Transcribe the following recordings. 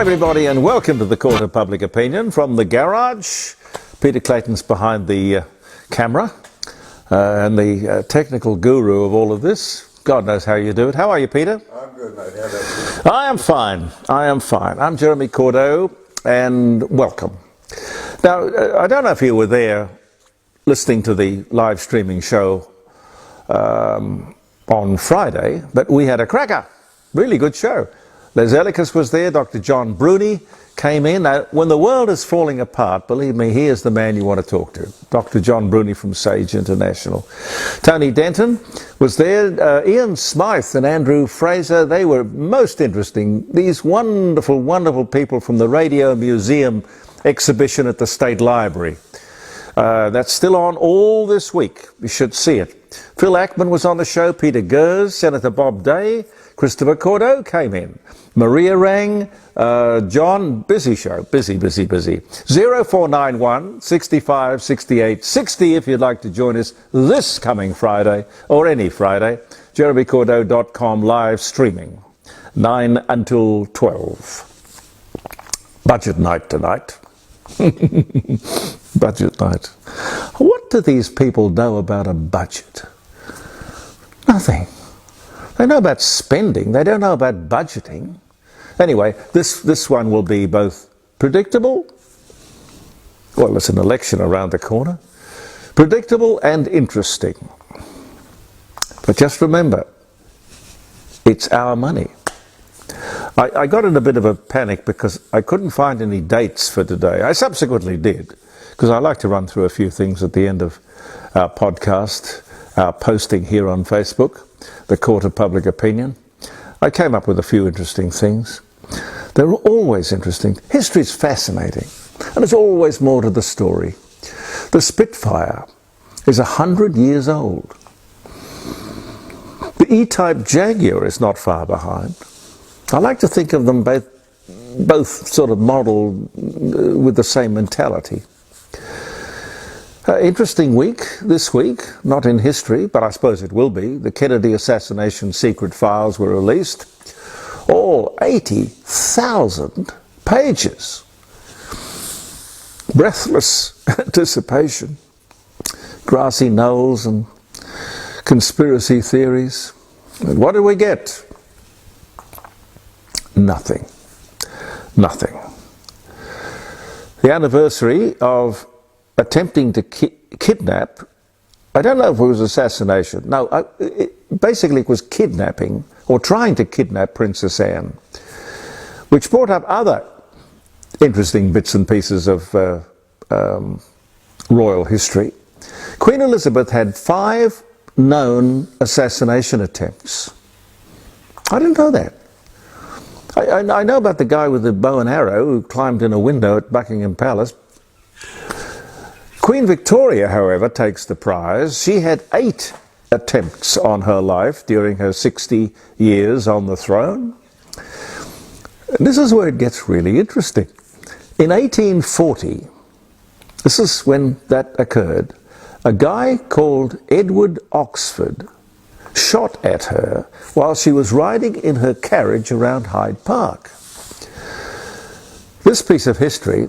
everybody, and welcome to the Court of Public Opinion from the garage. Peter Clayton's behind the camera and the technical guru of all of this. God knows how you do it. How are you, Peter? I'm good, mate. How about you? I am fine. I am fine. I'm Jeremy Cordeaux, and welcome. Now, I don't know if you were there listening to the live streaming show on Friday, but we had a cracker. Really good show. Les Ellicus was there, Dr. John Bruni came in. Now, when the world is falling apart, believe me, he is the man you want to talk to. Dr. John Bruni from Sage International. Tony Denton was there, Ian Smythe and Andrew Fraser. They were most interesting. These wonderful, wonderful people from the Radio Museum exhibition at the State Library. That's still on all this week. You should see it. Phil Ackman was on the show, Peter Gers, Senator Bob Day, Christopher Cordeaux came in. Maria rang, John, busy show, busy. 0491 65 68 60 if you'd like to join us this coming Friday, or any Friday, jeremycordeaux.com live streaming, 9 until 12. Budget night tonight. Budget night. What do these people know about a budget? Nothing. They know about spending, they don't know about budgeting. Anyway, this one will be both predictable, well, there's an election around the corner, predictable and interesting. But just remember, it's our money. I got in a bit of a panic because I couldn't find any dates for today. I subsequently did, because I like to run through a few things at the end of our podcast, our posting here on Facebook, the Court of Public Opinion. I came up with a few interesting things. They're always interesting. History's fascinating, and there's always more to the story. The Spitfire is 100 years old. The E-Type Jaguar is not far behind. I like to think of them both sort of modeled with the same mentality. Interesting week this week, not in history, but I suppose it will be. The Kennedy assassination secret files were released. All 80,000 pages. Breathless anticipation. Grassy knolls and conspiracy theories. And what did we get? Nothing. Nothing. The anniversary of attempting to kidnap, I don't know if it was assassination, no, basically it was kidnapping, or trying to kidnap Princess Anne, which brought up other interesting bits and pieces of royal history. Queen Elizabeth had 5 known assassination attempts. I didn't know that. I know about the guy with the bow and arrow who climbed in a window at Buckingham Palace. Queen Victoria, however, takes the prize. She had 8 attempts on her life during her 60 years on the throne. And this is where it gets really interesting. In 1840, this is when that occurred, a guy called Edward Oxford shot at her while she was riding in her carriage around Hyde Park. This piece of history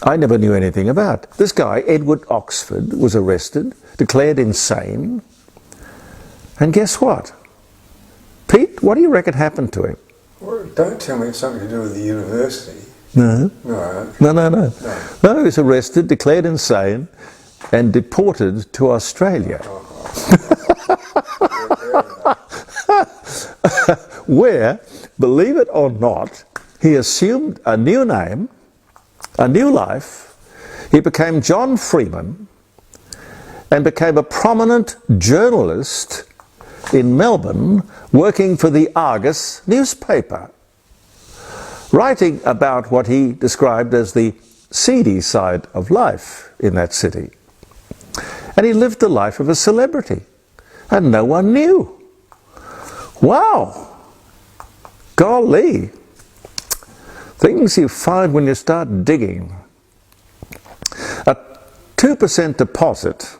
I never knew anything about. This guy, Edward Oxford, was arrested, declared insane, and guess what? Pete, what do you reckon happened to him? Well, don't tell me it's something to do with the university. No. No. No, he was arrested, declared insane, and deported to Australia. Where, believe it or not, he assumed a new name, a new life. He became John Freeman and became a prominent journalist in Melbourne, working for the Argus newspaper, writing about what he described as the seedy side of life in that city. And he lived the life of a celebrity, and no one knew. Wow! Golly! Things you find when you start digging. A 2% deposit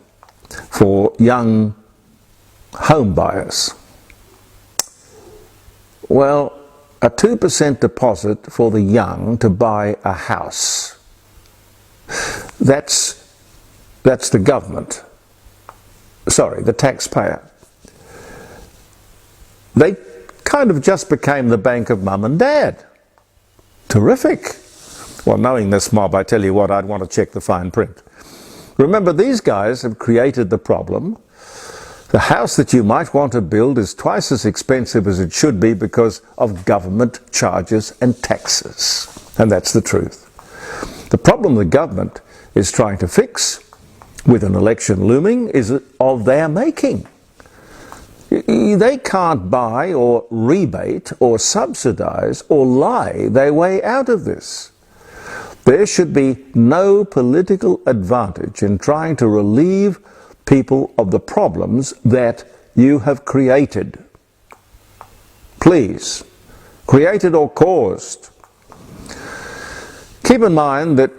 for young home buyers. Well, a 2% deposit for the young to buy a house. That's the government. Sorry, the taxpayer. They kind of just became the bank of mum and dad. Terrific. Well, knowing this mob, I tell you what, I'd want to check the fine print. Remember, these guys have created the problem. The house that you might want to build is twice as expensive as it should be because of government charges and taxes. And that's the truth. The problem the government is trying to fix, with an election looming, is of their making. They can't buy or rebate or subsidize or lie their way out of this. There should be no political advantage in trying to relieve people of the problems that you have created. Please, created or caused. Keep in mind that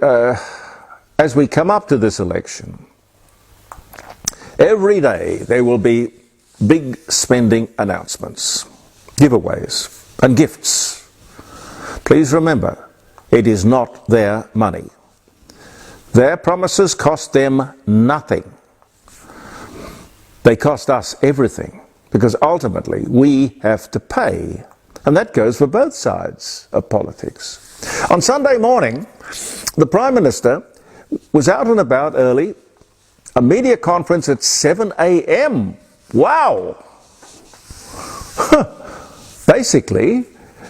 as we come up to this election, every day there will be big spending announcements, giveaways and gifts. Please remember, it is not their money. Their promises cost them nothing. They cost us everything, because ultimately we have to pay. And that goes for both sides of politics. On Sunday morning, the Prime Minister was out and about early, a media conference at 7 a.m. Wow! Basically,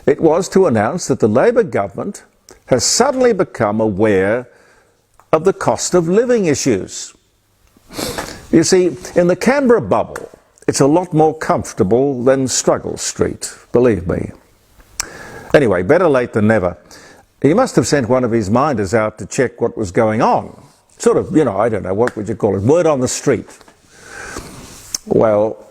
it was to announce that the Labour government has suddenly become aware of the cost of living issues. You see, in the Canberra bubble, it's a lot more comfortable than Struggle Street, believe me. Anyway, better late than never. He must have sent one of his minders out to check what was going on. Sort of, you know, I don't know, what would you call it? Word on the street. Well,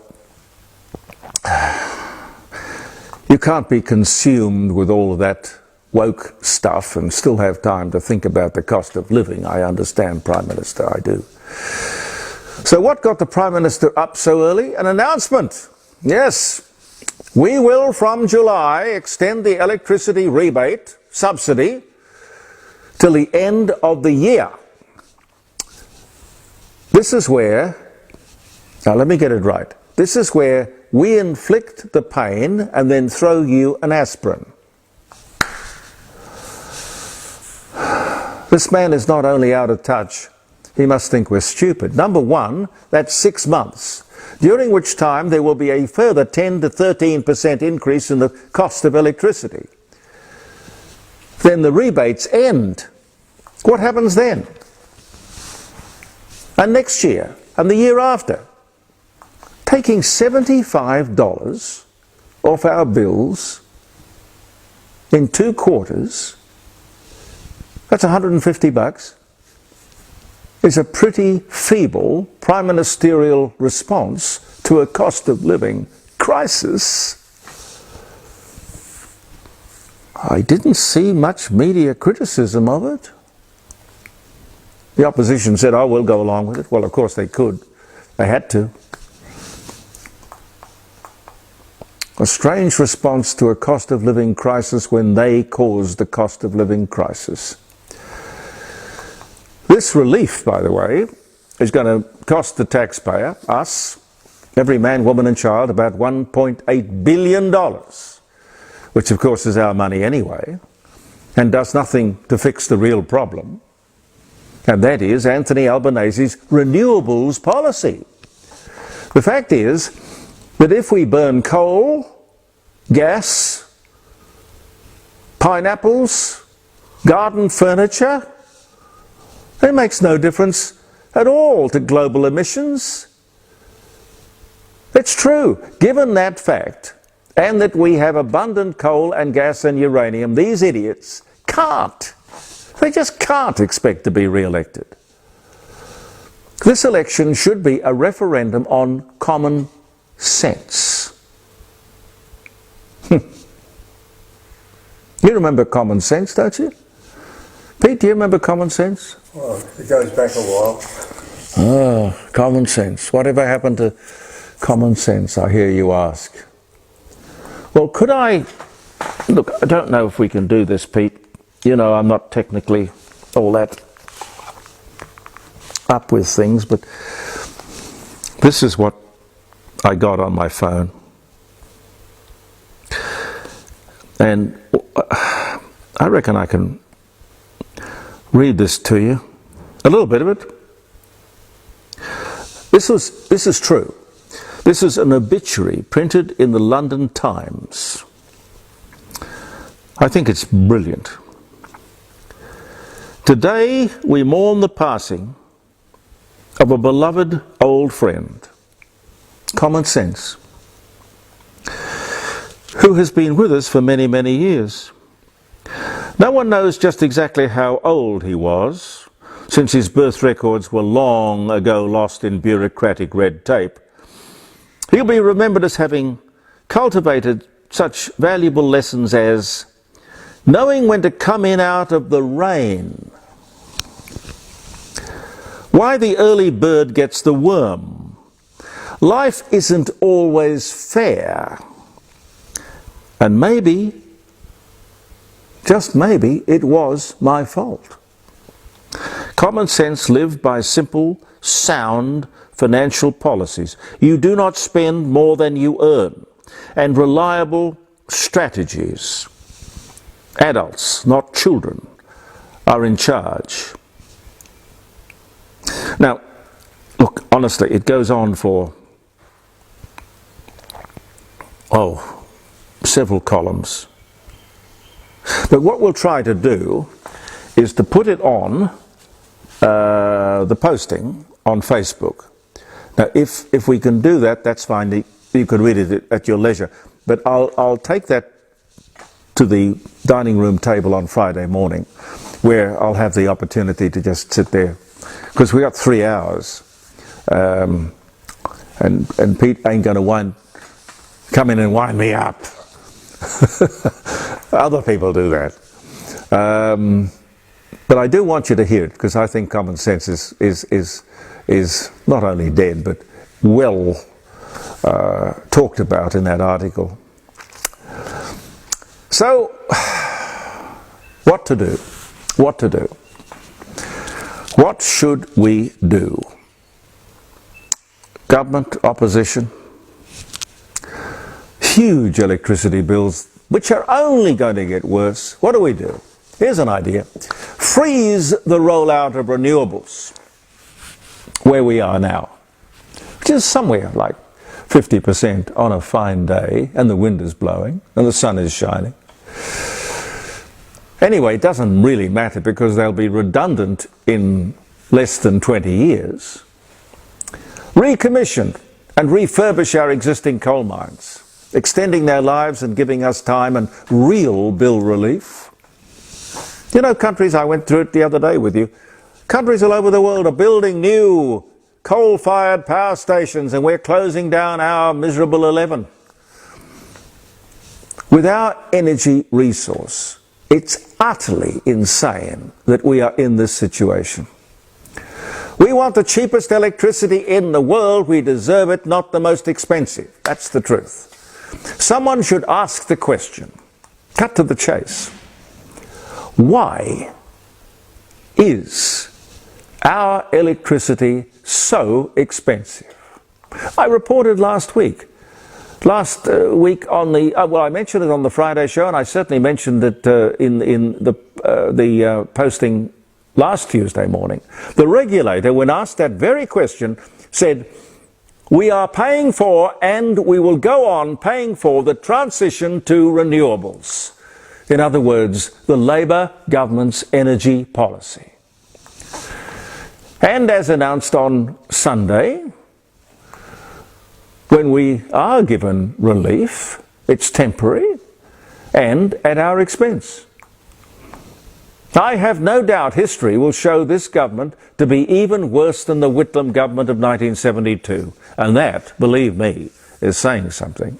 you can't be consumed with all of that woke stuff and still have time to think about the cost of living. I understand, Prime Minister, I do. So what got the Prime Minister up so early? An announcement. Yes, we will from July extend the electricity rebate, subsidy, till the end of the year. This is where, now let me get it right, this is where we inflict the pain and then throw you an aspirin. This man is not only out of touch, he must think we're stupid. Number one, that's 6 months, during which time there will be a further 10 to 13% increase in the cost of electricity. Then the rebates end. What happens then? And next year, and the year after? Taking $75 off our bills in 2 quarters, that's $150, is a pretty feeble prime ministerial response to a cost of living crisis. I didn't see much media criticism of it. The opposition said, oh, we'll go along with it. Well, of course they could. They had to. A strange response to a cost of living crisis when they caused the cost of living crisis. This relief, by the way, is going to cost the taxpayer, us, every man, woman and child, about $1.8 billion, which of course is our money anyway, and does nothing to fix the real problem. And that is Anthony Albanese's renewables policy. The fact is that if we burn coal, gas, pineapples, garden furniture, it makes no difference at all to global emissions. It's true. Given that fact, and that we have abundant coal and gas and uranium, these idiots can't. They just can't expect to be re-elected. This election should be a referendum on common sense. You remember common sense, don't you? Pete, do you remember common sense? Well, it goes back a while. Oh, common sense. Whatever happened to common sense, I hear you ask? Well, could I Look, I don't know if we can do this, Pete. You know, I'm not technically all that up with things, but this is what I got on my phone. And I reckon I can read this to you, a little bit of it. This is true. This is an obituary printed in the London Times. I think it's brilliant. Today we mourn the passing of a beloved old friend, Common Sense, who has been with us for many, many years. No one knows just exactly how old he was, since his birth records were long ago lost in bureaucratic red tape. He'll be remembered as having cultivated such valuable lessons as knowing when to come in out of the rain, why the early bird gets the worm, life isn't always fair, and maybe, just maybe, it was my fault. Common Sense lived by simple, sound financial policies. You do not spend more than you earn, and reliable strategies. Adults, not children, are in charge. Now, look, honestly, it goes on for, several columns. But what we'll try to do is to put it on the posting on Facebook. Now, if we can do that, that's fine. You can read it at your leisure. But I'll take that to the dining room table on Friday morning, where I'll have the opportunity to just sit there, because we got 3 hours, and Pete ain't going to come in and wind me up. Other people do that. But I do want you to hear it, because I think Common Sense is not only dead, but well talked about in that article. So, what to do? What to do? What should we do? Government, opposition, huge electricity bills, which are only going to get worse. What do? Here's an idea. Freeze the rollout of renewables where we are now, which is somewhere like 50% on a fine day, and the wind is blowing and the sun is shining. Anyway, it doesn't really matter, because they'll be redundant in less than 20 years. Recommission and refurbish our existing coal mines, extending their lives and giving us time and real bill relief. You know, countries, I went through it the other day with you, countries all over the world are building new coal-fired power stations, and we're closing down our miserable 11. With our energy resource, it's utterly insane that we are in this situation. We want the cheapest electricity in the world. We deserve it, not the most expensive. That's the truth. Someone should ask the question, cut to the chase. Why is our electricity so expensive? I reported last week on the, I mentioned it on the Friday show, and I certainly mentioned it in the posting last Tuesday morning. The regulator, when asked that very question, said, we are paying for, and we will go on paying for, the transition to renewables. In other words, the Labor government's energy policy. And as announced on Sunday, when we are given relief, it's temporary and at our expense. I have no doubt history will show this government to be even worse than the Whitlam government of 1972. And that, believe me, is saying something.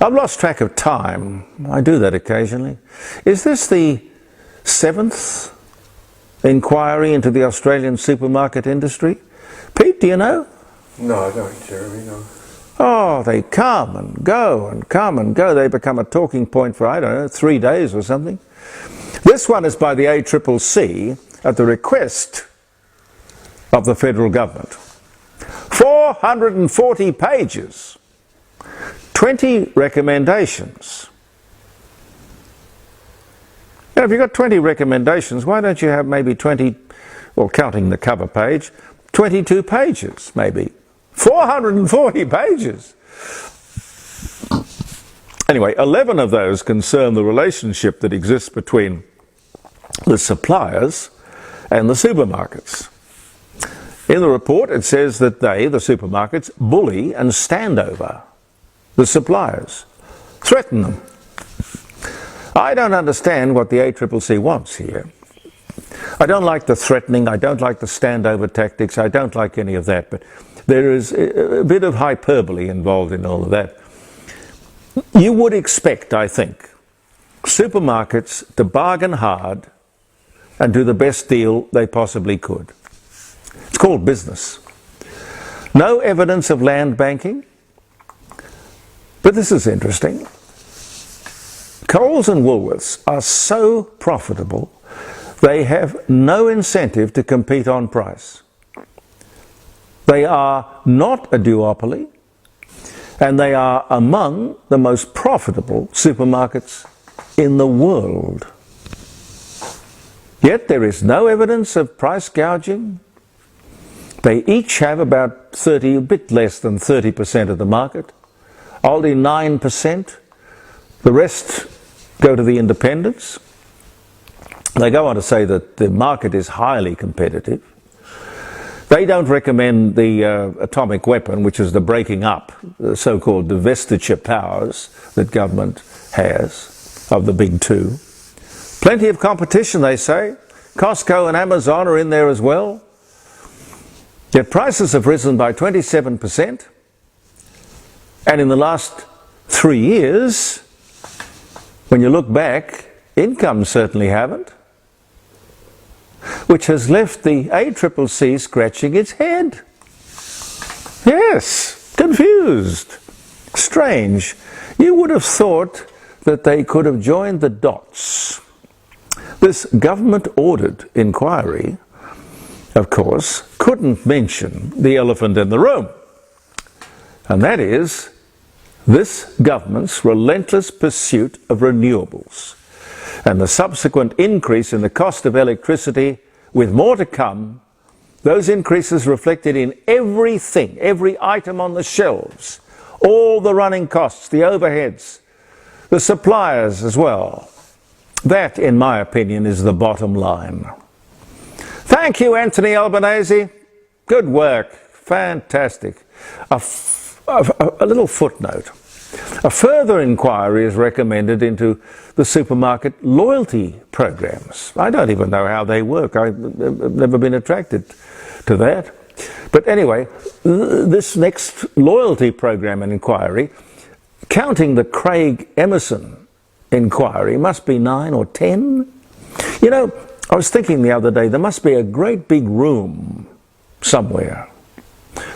I've lost track of time. I do that occasionally. Is this the 7th inquiry into the Australian supermarket industry? Pete, do you know? No, I don't, Jeremy, no. Oh, they come and go and come and go. They become a talking point for, I don't know, 3 days or something. This one is by the ACCC at the request of the federal government. 440 pages, 20 recommendations. Now, if you've got 20 recommendations, why don't you have maybe 20, well, counting the cover page, 22 pages maybe. 440 pages. Anyway, 11 of those concern the relationship that exists between the suppliers and the supermarkets. In the report it says that they, the supermarkets, bully and stand over the suppliers, threaten them. I don't understand what the ACCC wants here. I don't like the threatening, I don't like the standover tactics, I don't like any of that, but there is a bit of hyperbole involved in all of that. You would expect, I think, supermarkets to bargain hard and do the best deal they possibly could. It's called business. No evidence of land banking, but this is interesting. Coles and Woolworths are so profitable, they have no incentive to compete on price. They are not a duopoly, and they are among the most profitable supermarkets in the world. Yet there is no evidence of price gouging. They each have about 30, a bit less than 30% of the market. Aldi 9%. The rest go to the independents. They go on to say that the market is highly competitive. They don't recommend the atomic weapon, which is the breaking up, the so-called divestiture powers that government has of the big two. Plenty of competition, they say. Costco and Amazon are in there as well. Yet prices have risen by 27%. And in the last 3 years, when you look back, incomes certainly haven't, which has left the ACCC scratching its head. Yes, confused, strange. You would have thought that they could have joined the dots. This government-ordered inquiry, of course, couldn't mention the elephant in the room, and that is this government's relentless pursuit of renewables and the subsequent increase in the cost of electricity, with more to come. Those increases reflected in everything, every item on the shelves, all the running costs, the overheads, the suppliers as well. That, in my opinion, is the bottom line. Thank you, Anthony Albanese. Good work. Fantastic. A little footnote. A further inquiry is recommended into the supermarket loyalty programs. I don't even know how they work. I've never been attracted to that. But anyway, this next loyalty program and inquiry, counting the Craig Emerson inquiry, must be 9 or 10. You know, I was thinking the other day, there must be a great big room somewhere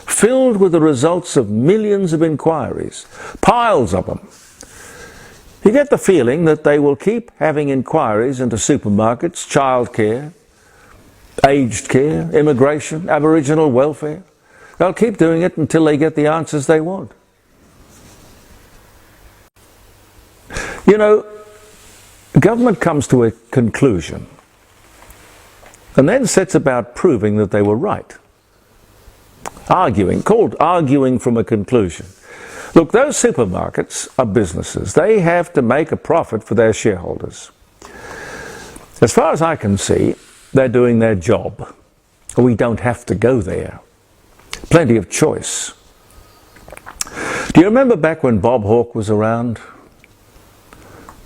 filled with the results of millions of inquiries, piles of them. You get the feeling that they will keep having inquiries into supermarkets, childcare, aged care, immigration, Aboriginal welfare. They'll keep doing it until they get the answers they want. You know, government comes to a conclusion and then sets about proving that they were right. Arguing, called arguing from a conclusion. Look, those supermarkets are businesses. They have to make a profit for their shareholders. As far as I can see, they're doing their job. We don't have to go there. Plenty of choice. Do you remember back when Bob Hawke was around?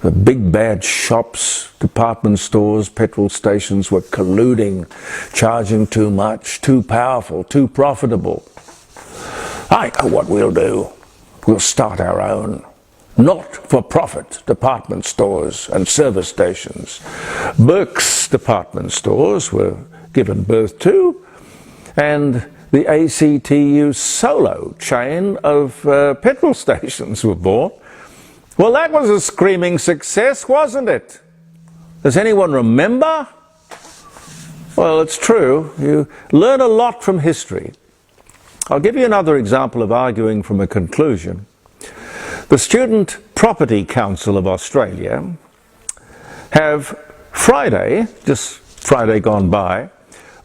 The big bad shops, department stores, petrol stations were colluding, charging too much, too powerful, too profitable. I know what we'll do. We'll start our own not-for-profit department stores and service stations. Burke's department stores were given birth to, and the ACCC solo chain of petrol stations were bought. Well, that was a screaming success, wasn't it? Does anyone remember? Well, it's true. You learn a lot from history. I'll give you another example of arguing from a conclusion. The Student Property Council of Australia have Friday, just Friday gone by,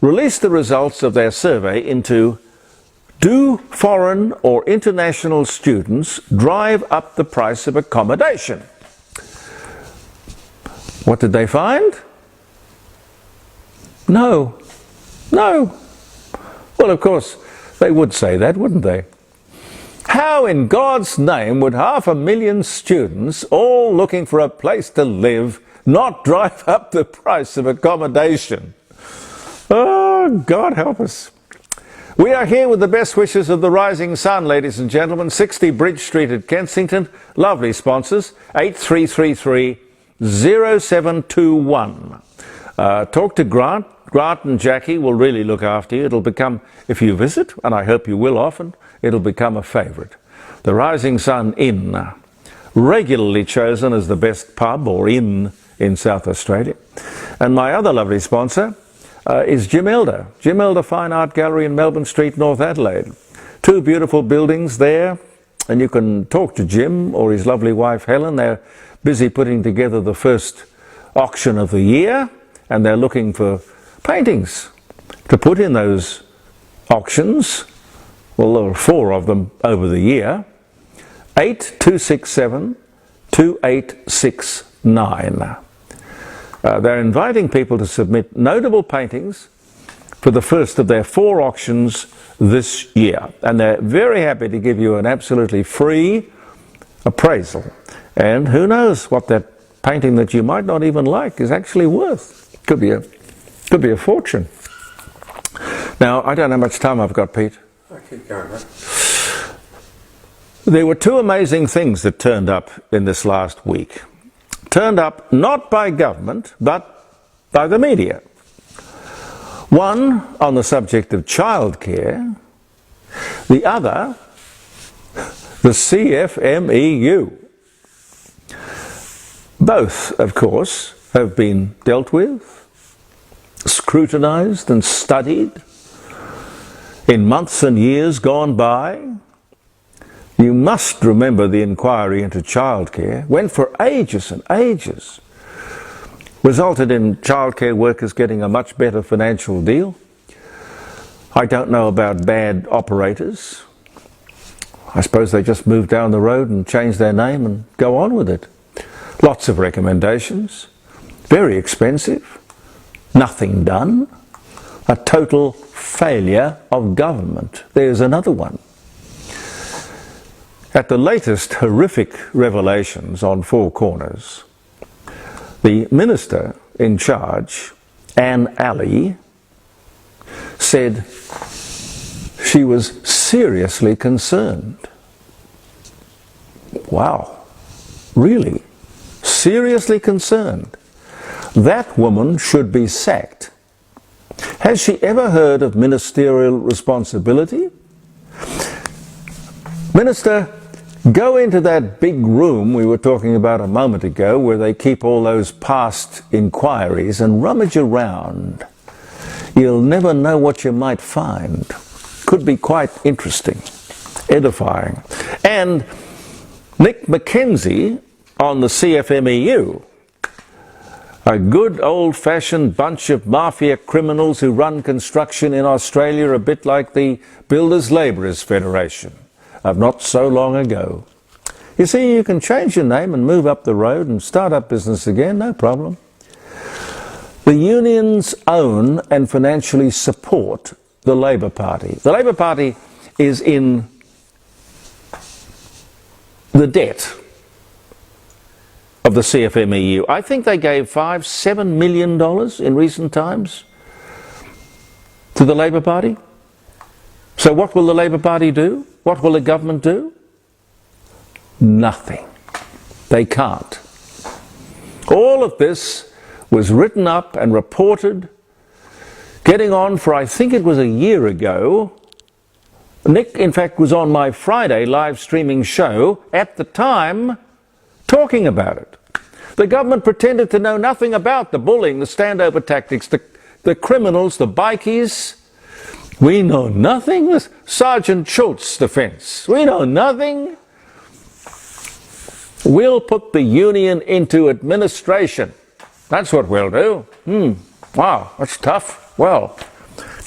released the results of their survey into "Do foreign or international students drive up the price of accommodation?" What did they find? No. No. Well, of course, they would say that, wouldn't they? How in God's name would 500,000 students, all looking for a place to live, not drive up the price of accommodation? Oh, God help us. We are here with the best wishes of the rising sun, ladies and gentlemen. 60 Bridge Street at Kensington. Lovely sponsors. 8333 0721. Talk to Grant. Grant and Jackie will really look after you. It'll become, if you visit, and I hope you will often, it'll become a favourite. The Rising Sun Inn, regularly chosen as the best pub or inn in South Australia. And my other lovely sponsor is Jim Elder. Jim Elder Fine Art Gallery in Melbourne Street, North Adelaide. 2 beautiful buildings there, and you can talk to Jim or his lovely wife Helen. They're busy putting together the first auction of the year, and they're looking for paintings to put in those auctions. Well, there are 4 of them over the year. 8267 2869. They're inviting people to submit notable paintings for the first of their 4 auctions this year. And they're very happy to give you an absolutely free appraisal. And who knows what that painting that you might not even like is actually worth. Could be a fortune. Now, I don't know how much time I've got, Pete. I keep going, mate. There were 2 amazing things that turned up in this last week. Turned up not by government, but by the media. One on the subject of childcare, the other, the CFMEU. Both, of course, have been dealt with, scrutinised and studied in months and years gone by. You must remember the inquiry into childcare went for ages and ages, resulted in childcare workers getting a much better financial deal. I don't know about bad operators. I suppose they just move down the road and change their name and go on with it. Lots of recommendations, very expensive, nothing done, a total failure of government. There's another one. At the latest horrific revelations on 4 Corners, the minister in charge, Anne Alley, said she was seriously concerned. Wow, really? Seriously concerned? That woman should be sacked. Has she ever heard of ministerial responsibility? Minister, go into that big room we were talking about a moment ago where they keep all those past inquiries and rummage around. You'll never know what you might find. Could be quite interesting, edifying. And Nick Mackenzie on the CFMEU, a good old-fashioned bunch of mafia criminals who run construction in Australia, a bit like the Builders Labourers Federation of not so long ago. You see, you can change your name and move up the road and start up business again, no problem. The unions own and financially support the Labor Party. The Labor Party is in the debt of the CFMEU. I think they gave $7 million in recent times to the Labor Party. So what will the Labor Party do? What will the government do? Nothing. They can't. All of this was written up and reported, getting on for, I think it was a year ago, Nick, in fact, was on my Friday live streaming show at the time talking about it. The government pretended to know nothing about the bullying, the standover tactics, the criminals, the bikies. We know nothing. This Sergeant Schultz's defense. We know nothing. We'll put the union into administration. That's what we'll do. Wow, that's tough. Well,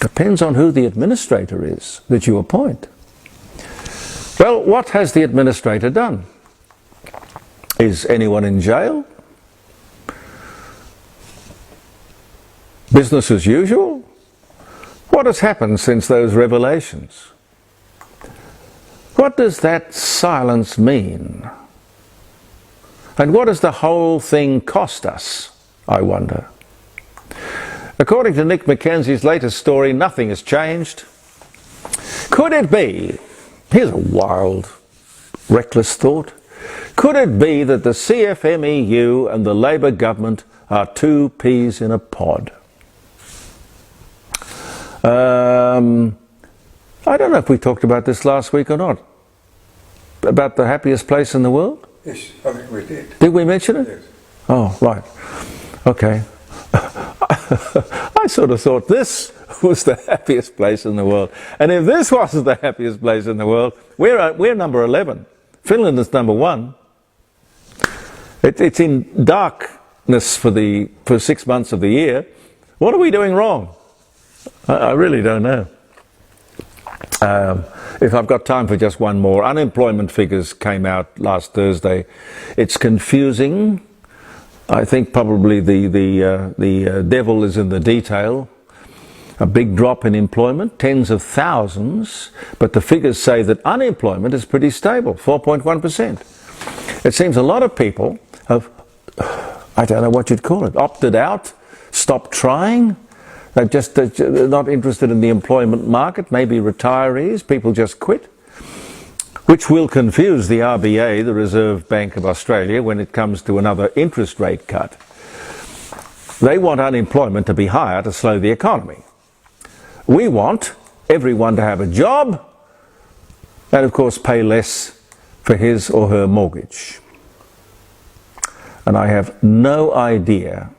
depends on who the administrator is that you appoint. Well, what has the administrator done? Is anyone in jail? Business as usual? What has happened since those revelations? What does that silence mean? And what does the whole thing cost us, I wonder? According to Nick Mackenzie's latest story, nothing has changed. Could it be, here's a wild, reckless thought, could it be that the CFMEU and the Labour government are two peas in a pod? I don't know if we talked about this last week or not. About the happiest place in the world? Yes, I think we did. Did we mention it? Yes. Oh, right. Okay. I sort of thought this was the happiest place in the world. And if this wasn't the happiest place in the world, we're number 11. Finland is number 1. It's in darkness for 6 months of the year. What are we doing wrong? I really don't know. If I've got time for just one more, unemployment figures came out last Thursday. It's confusing. I think probably the devil is in the detail. A big drop in employment, tens of thousands, but the figures say that unemployment is pretty stable, 4.1%. It seems a lot of people have, I don't know what you'd call it, opted out, stopped trying. They're not interested in the employment market, maybe retirees, people just quit, which will confuse the RBA, the Reserve Bank of Australia, when it comes to another interest rate cut. They want unemployment to be higher to slow the economy. We want everyone to have a job and, of course, pay less for his or her mortgage. And I have no idea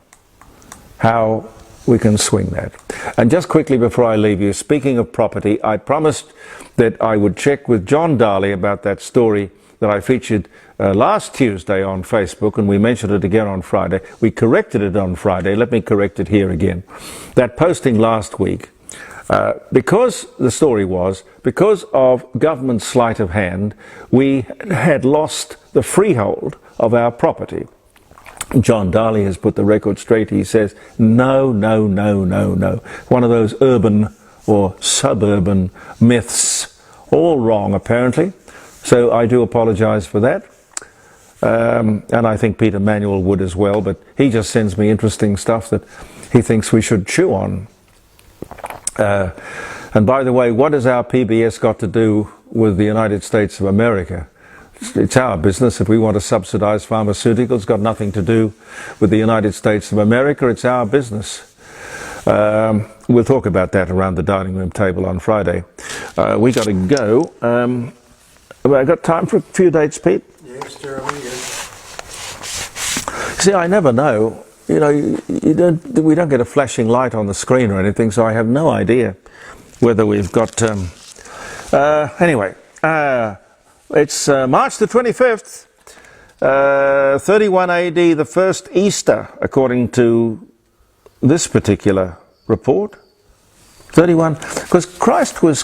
how we can swing that. And just quickly before I leave you, speaking of property, I promised that I would check with John Darley about that story that I featured last Tuesday on Facebook, and we mentioned it again on Friday. We corrected it on Friday. Let me correct it here again. That posting last week, because the story was, because of government sleight of hand, we had lost the freehold of our property. John Darley has put the record straight. He says, no, no, no, no, no. One of those urban or suburban myths. All wrong, apparently. So I do apologise for that. And I think Peter Manuel would as well, but he just sends me interesting stuff that he thinks we should chew on. And by the way, what has our PBS got to do with the United States of America? It's our business. If we want to subsidise pharmaceuticals, it's got nothing to do with the United States of America. It's our business. We'll talk about that around the dining room table on Friday. We got to go. Have I got time for a few dates, Pete? Yes, Jeremy, yes. See, I never know. You know, we don't get a flashing light on the screen or anything, so I have no idea whether we've got... anyway, it's March the 25th, 31 AD, the first Easter, according to this particular report. 31, because Christ was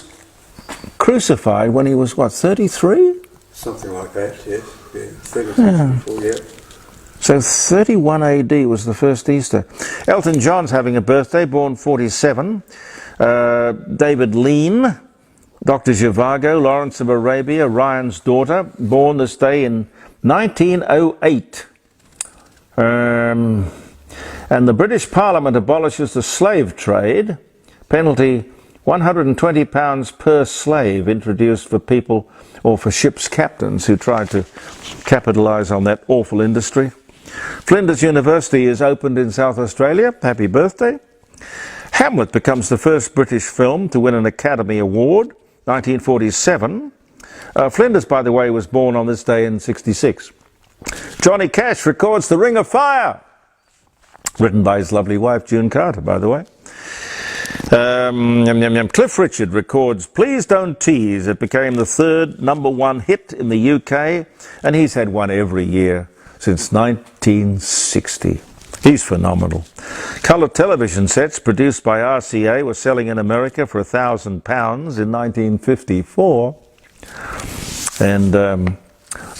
crucified when he was, what, 33? Something like that, yes. Yeah, 36 before, yeah. So 31 AD was the first Easter. Elton John's having a birthday, born 47. David Lean, Dr. Zhivago, Lawrence of Arabia, Ryan's daughter, born this day in 1908. And the British Parliament abolishes the slave trade. Penalty £120 per slave introduced for people or for ship's captains who tried to capitalise on that awful industry. Flinders University is opened in South Australia. Happy birthday. Hamlet becomes the first British film to win an Academy Award. 1947. Flinders, by the way, was born on this day in 1966. Johnny Cash records The Ring of Fire, written by his lovely wife, June Carter, by the way. Cliff Richard records Please Don't Tease. It became the third #1 hit in the UK, and he's had one every year since 1960. He's phenomenal. Colour television sets produced by RCA were selling in America for £1,000 in 1954. And,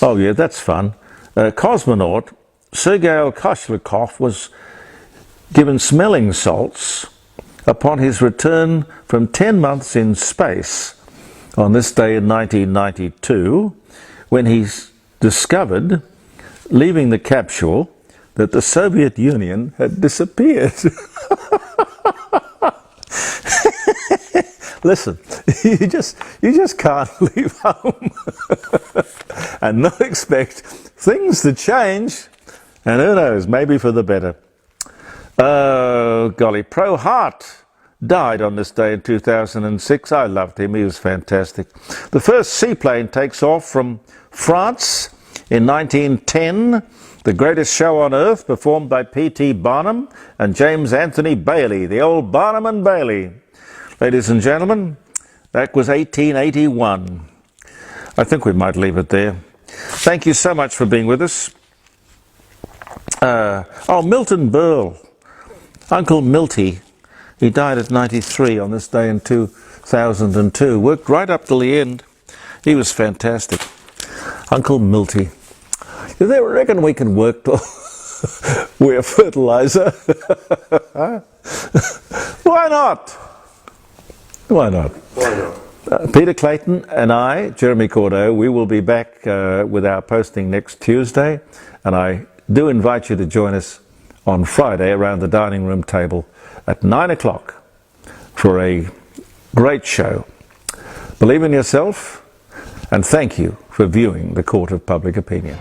oh yeah, that's fun. Cosmonaut Sergei Koshlikov was given smelling salts upon his return from 10 months in space on this day in 1992, when he discovered, leaving the capsule, that the Soviet Union had disappeared. Listen, you just can't leave home and not expect things to change, and who knows, maybe for the better. Oh, golly, Pro Hart died on this day in 2006. I loved him, he was fantastic. The first seaplane takes off from France in 1910. The Greatest Show on Earth, performed by P.T. Barnum and James Anthony Bailey, the old Barnum and Bailey. Ladies and gentlemen, that was 1881. I think we might leave it there. Thank you so much for being with us. Oh, Milton Berle, Uncle Milty. He died at 93 on this day in 2002. Worked right up till the end. He was fantastic. Uncle Milty. Do they reckon we can work till we're fertilizer? Why not? Why not? Why not? Peter Clayton and I, Jeremy Cordeaux, we will be back with our posting next Tuesday, and I do invite you to join us on Friday around the dining room table at 9 o'clock for a great show. Believe in yourself, and thank you for viewing the Court of Public Opinion.